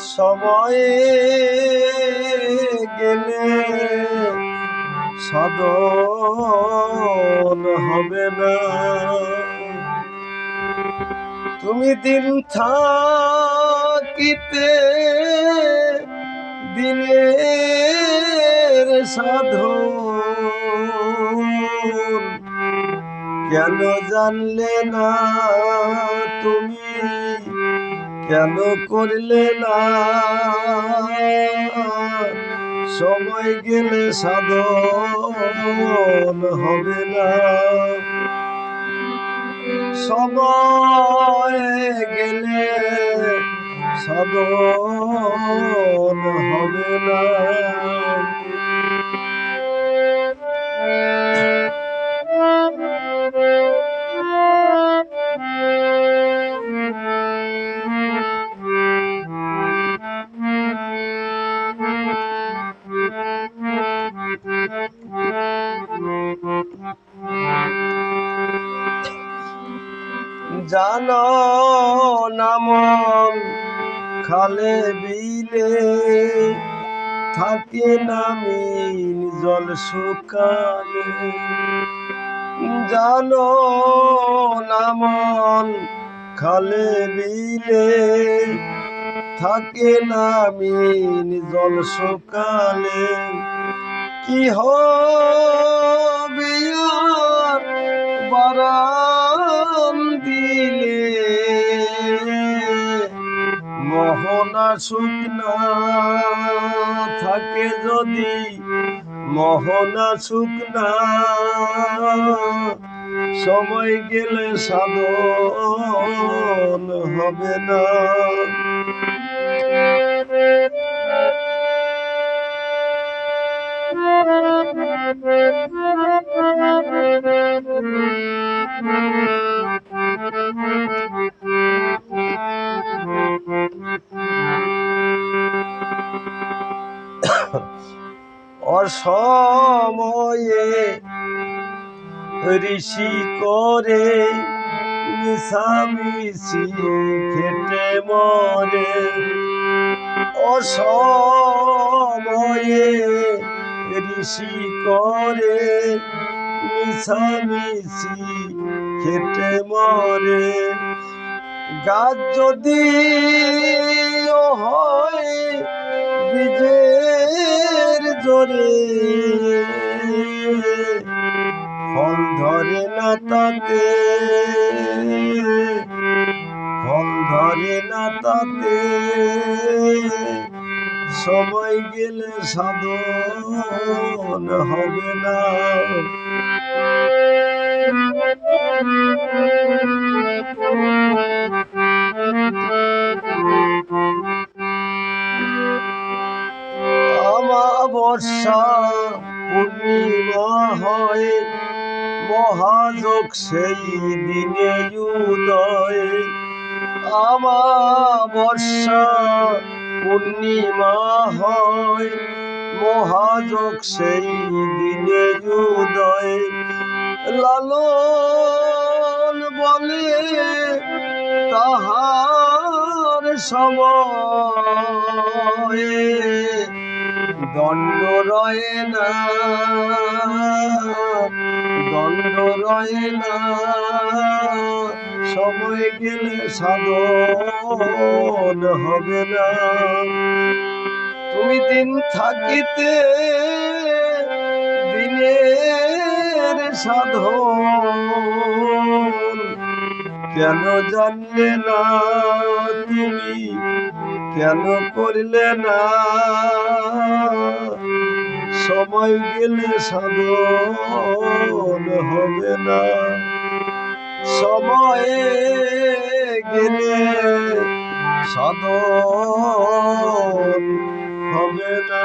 সময়ে গেলে সাধন হবে না। তুমি দিন থাকিতে দিনের সাধন কেন জানলে না তুমি, কেন করলে না? সময় গেলে সাধন হবে না। সময় গেলে সাধন হবে না। জানো না মন খালে বিলে থাকে না মিন জল শুকালে। জানো না মন খালে বিলে থাকে না মিন জল শুকালে। কি হবে আর বারাম দিলে মোহনা শুকনা থাকে যদি, মোহনা শুকনা সময় গেলে সাধন হবে না। অসময়ে ঋষি করে মিছামিছি খেটে মরে। অসময়ে ঋষি করে মিছামিছি খেটে মরে। গাছ যদি হয় বীজের জোরে ফল ধরে না তাতে, ফল ধরে না তাতে সময় গেলে সাধন হবে না। অমাবস্যা পূর্ণিমা হয় মহাযোগ সেই দিনে উদয়। অমাবস্যা পূর্ণিমা হয় মহাযোগ সেই দিনে উদয়। লালন বলে তাহার সময়ে দণ্ড রয়ে না, দণ্ড রয়ে না সময় গেলে সাধন হবে না। তুমি দিন থাকিতে দিনের সাধন কেন জানলে না তুমি, কেন করলে না? সময় গেলে সাধন হবে না। সময়ে গেলে সাধন হবে না।